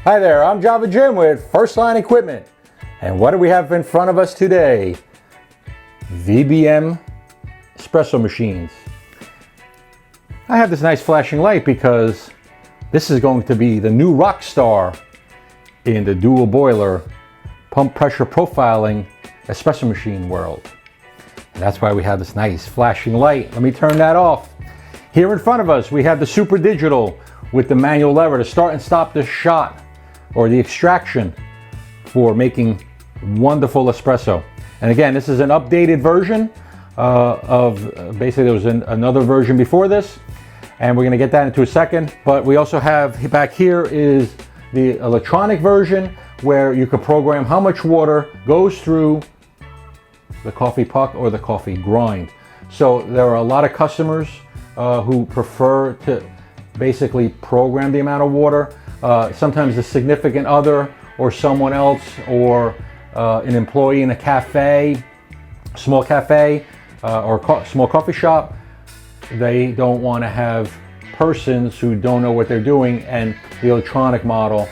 Hi there, I'm JavaJim with First Line Equipment. And what do we have in front of us today? VBM espresso machines. I have this nice flashing light because this is going to be the new Rockstar in the dual boiler pump pressure profiling espresso machine world. And that's why we have this nice flashing light. Let me turn that off. Here in front of us we have the super digital with the manual lever to start and stop the shot or the extraction for making wonderful espresso. And again, this is an updated version basically there was another version before this, and we're going to get that into a second. But we also have back here is the electronic version where you can program how much water goes through the coffee puck or the coffee grind. So there are a lot of customers who prefer to basically program the amount of water. Sometimes a significant other or someone else or an employee in a cafe, small cafe or small coffee shop, they don't want to have persons who don't know what they're doing, and the electronic model,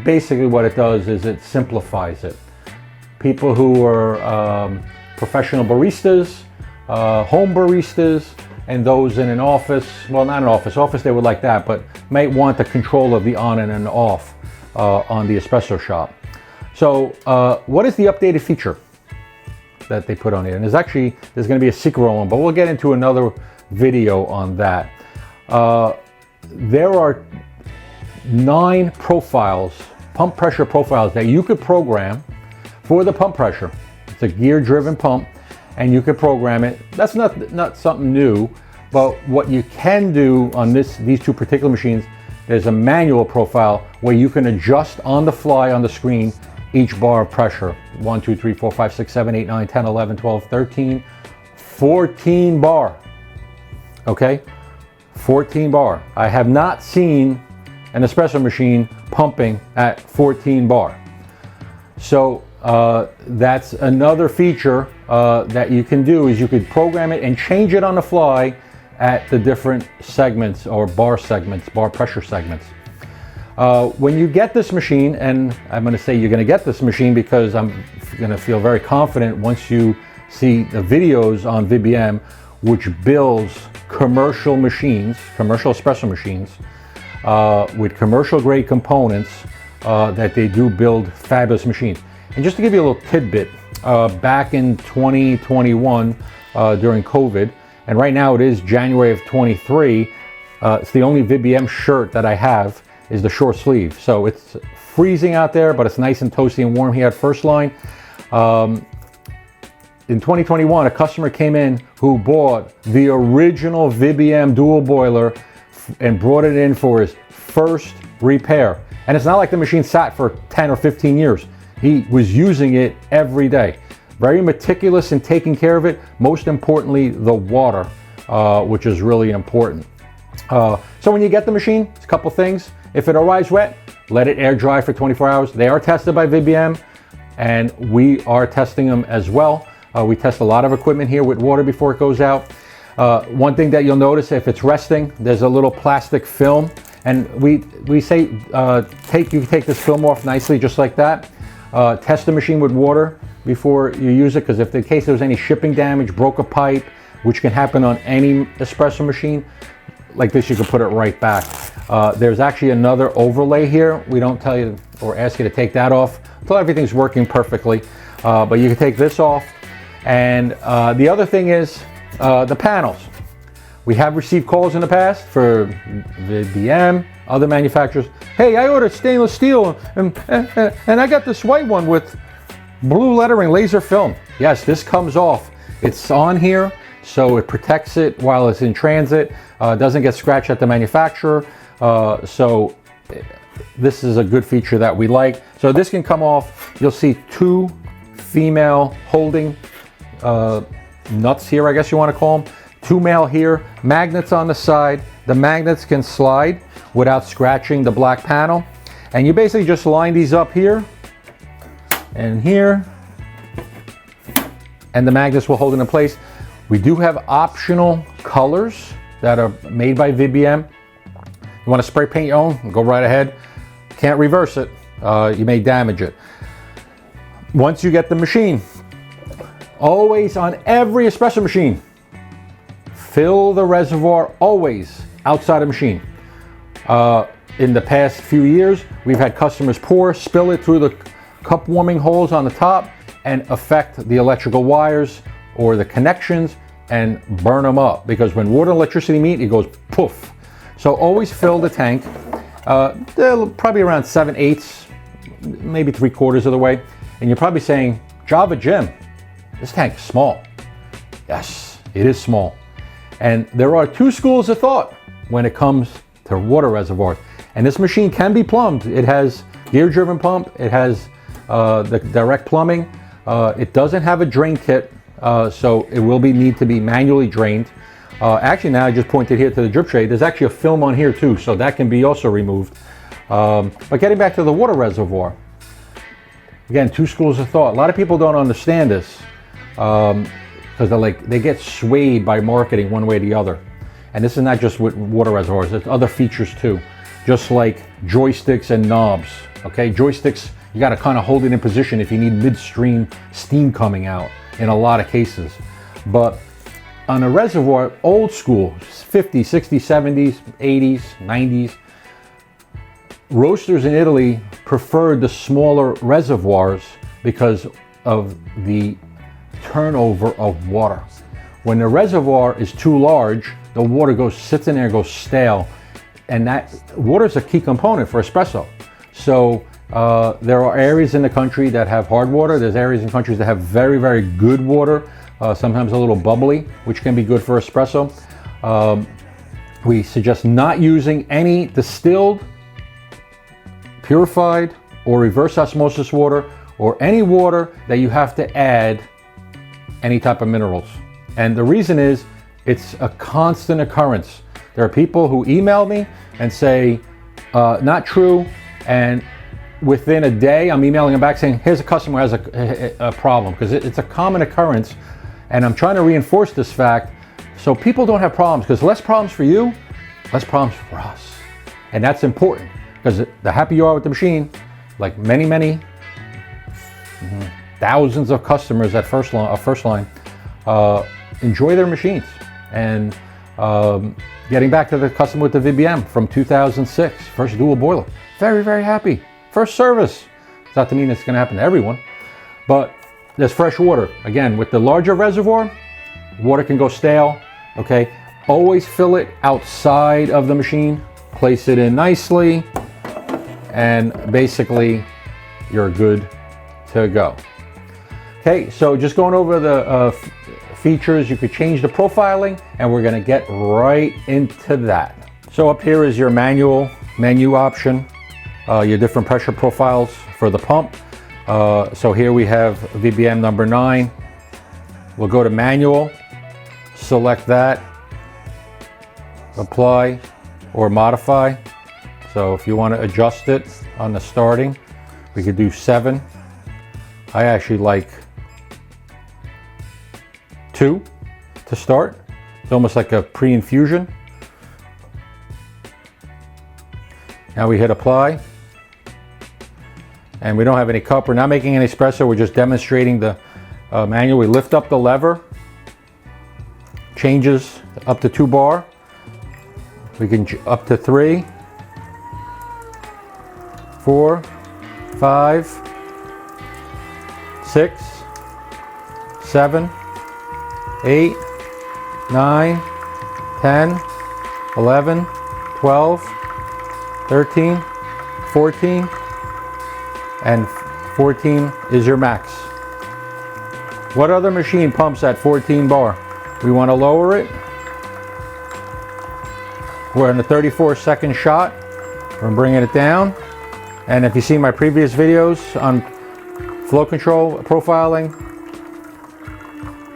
basically what it does is it simplifies it. People who are professional baristas, home baristas, and those in an office, well, not an office they would like that, but might want the control of the on and an off on the espresso shop. So what is the updated feature that they put on here? And there's going to be a secret one, but we'll get into another video on that. There are 9 profiles, pump pressure profiles, that you could program for the pump pressure. It's a gear driven pump, and you could program it. That's not something new, but what you can do on these two particular machines, there's a manual profile where you can adjust on the fly on the screen each bar of pressure. 1, 2, 3, 4, 5, 6, 7, 8, 9, 10, 11, 12, 13, 14 bar. Okay, 14 bar. I have not seen an espresso machine pumping at 14 bar. So that's another feature that you can do, is you could program it and change it on the fly at the different segments or bar pressure segments. When you get this machine, and I'm going to say you're going to get this machine because I'm going to feel very confident once you see the videos on VBM, which builds commercial machines, commercial espresso machines, with commercial grade components, that they do build fabulous machines. And just to give you a little tidbit, back in 2021 during COVID, and right now it is January of 23, it's the only VBM shirt that I have is the short sleeve. So it's freezing out there, but it's nice and toasty and warm here at First Line. In 2021, a customer came in who bought the original VBM dual boiler and brought it in for his first repair. And it's not like the machine sat for 10 or 15 years. He was using it every day. Very meticulous in taking care of it. Most importantly, the water, which is really important. So when you get the machine, it's a couple things. If it arrives wet, let it air dry for 24 hours. They are tested by VBM, and we are testing them as well. We test a lot of equipment here with water before it goes out. One thing that you'll notice, if it's resting, there's a little plastic film, and we say you take this film off nicely just like that. Test the machine with water before you use it, because if in case there's any shipping damage, broke a pipe, which can happen on any espresso machine like this, you can put it right back. There's actually another overlay here. We don't tell you or ask you to take that off until everything's working perfectly, but you can take this off. And the other thing is the panels. We have received calls in the past for VBM, other manufacturers. Hey, I ordered stainless steel and I got this white one with blue lettering, laser film. Yes, this comes off. It's on here, so it protects it while it's in transit. Doesn't get scratched at the manufacturer. So this is a good feature that we like. So this can come off. You'll see 2 female holding nuts here, I guess you want to call them. 2 male here, magnets on the side. The magnets can slide without scratching the black panel. And you basically just line these up here and here, and the magnets will hold it in place. We do have optional colors that are made by VBM. You want to spray paint your own? Go right ahead. Can't reverse it. you may damage it. Once you get the machine, always on every espresso machine, fill the reservoir always outside the machine. In the past few years, we've had customers spill it through the cup warming holes on the top and affect the electrical wires or the connections and burn them up, because when water and electricity meet, it goes poof. So always fill the tank, probably around 7/8, maybe 3/4 of the way. And you're probably saying, JavaJim, this tank is small. Yes, it is small. And there are two schools of thought when it comes to water reservoirs. And this machine can be plumbed. It has gear-driven pump. It has the direct plumbing. It doesn't have a drain kit, so it will need to be manually drained. Actually, now I just pointed here to the drip tray. There's actually a film on here too, so that can be also removed. But getting back to the water reservoir, again, two schools of thought. A lot of people don't understand this because they get swayed by marketing one way or the other. And this is not just with water reservoirs, it's other features too. Just like joysticks and knobs, okay? Joysticks, you gotta kind of hold it in position if you need midstream steam coming out in a lot of cases. But on a reservoir, old school, 50s, 60s, 70s, 80s, 90s, roasters in Italy preferred the smaller reservoirs because of the turnover of water. When the reservoir is too large, the water sits in there and goes stale. And that water is a key component for espresso. So there are areas in the country that have hard water. There's areas in countries that have very, very good water, sometimes a little bubbly, which can be good for espresso. We suggest not using any distilled, purified, or reverse osmosis water, or any water that you have to add any type of minerals. And the reason is, it's a constant occurrence. There are people who email me and say, not true, and within a day I'm emailing them back saying, here's a customer who has a problem, because it's a common occurrence, and I'm trying to reinforce this fact so people don't have problems, because less problems for you, less problems for us. And that's important, because the happier you are with the machine, like many thousands of customers at First Line enjoy their machines. And getting back to the customer with the VBM from 2006, first dual boiler, very, very happy. First service. It's not to mean it's going to happen to everyone, but there's fresh water. Again, with the larger reservoir, water can go stale, okay? Always fill it outside of the machine, place it in nicely, and basically you're good to go. Okay, so just going over the features, you could change the profiling, and we're gonna get right into that. So up here is your manual menu option, your different pressure profiles for the pump. So here we have VBM number 9. We'll go to manual, select that, apply or modify. So if you want to adjust it on the starting, we could do 7. I actually like 2 to start. It's almost like a pre-infusion. Now we hit apply. And we don't have any cup. We're not making any espresso. We're just demonstrating the manual. We lift up the lever. Changes up to 2 bar. We can up to 3, 4, 5, 6, 7, 8, 9, 10, 11, 12, 13, 14, and 14 is your max. What other machine pumps at 14 bar? We want to lower it. We're in the 34-second shot. We're bringing it down. And if you see my previous videos on flow control profiling,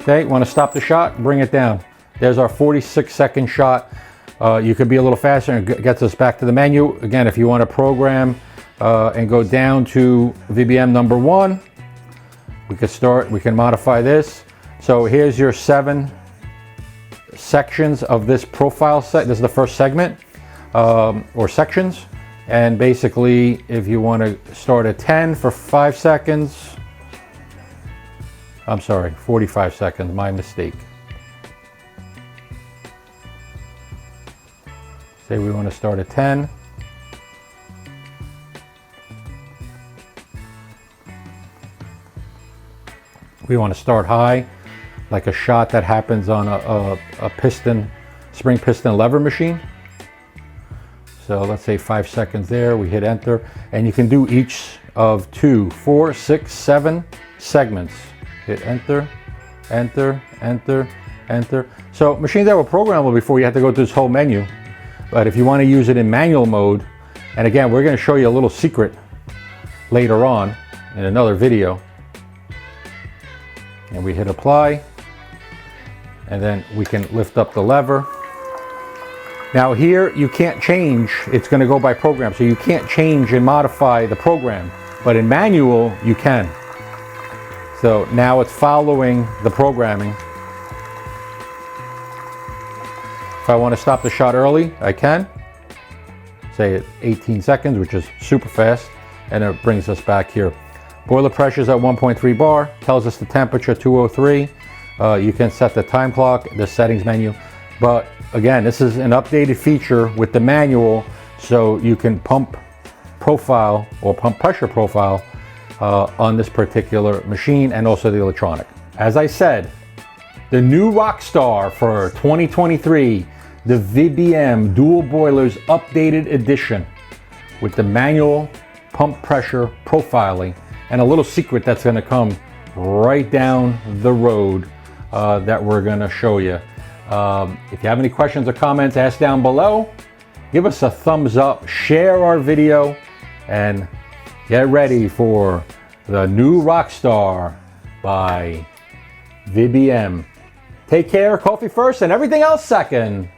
okay, want to stop the shot, bring it down. There's our 46-second shot. You could be a little faster, and it gets us back to the menu. Again, if you want to program and go down to VBM number 1, we can modify this. So here's your 7 sections of this profile set. This is the first segment or sections. And basically, if you want to start at 10 for 5 seconds, I'm sorry, 45 seconds, my mistake. Say we want to start at 10. We want to start high, like a shot that happens on a piston, spring piston lever machine. So let's say 5 seconds there, we hit enter, and you can do each of 2, 4, 6, 7 segments. Hit enter, enter, enter, enter. So machines that were programmable before, you have to go through this whole menu. But if you want to use it in manual mode, and again, we're going to show you a little secret later on in another video. And we hit apply, and then we can lift up the lever. Now here, you can't change, it's going to go by program, so you can't change and modify the program, but in manual, you can. So now it's following the programming. If I want to stop the shot early, I can. Say at 18 seconds, which is super fast, and it brings us back here. Boiler pressure is at 1.3 bar, tells us the temperature 203. You can set the time clock, the settings menu. But again, this is an updated feature with the manual, so you can pump profile or pump pressure profile on this particular machine, and also the electronic. As I said, the new Rockstar for 2023, the VBM Dual Boilers Updated Edition with the manual pump pressure profiling, and a little secret that's going to come right down the road that we're going to show you. If you have any questions or comments, ask down below. Give us a thumbs up, share our video, and get ready for the new Rockstar by VBM. Take care, coffee first and everything else second.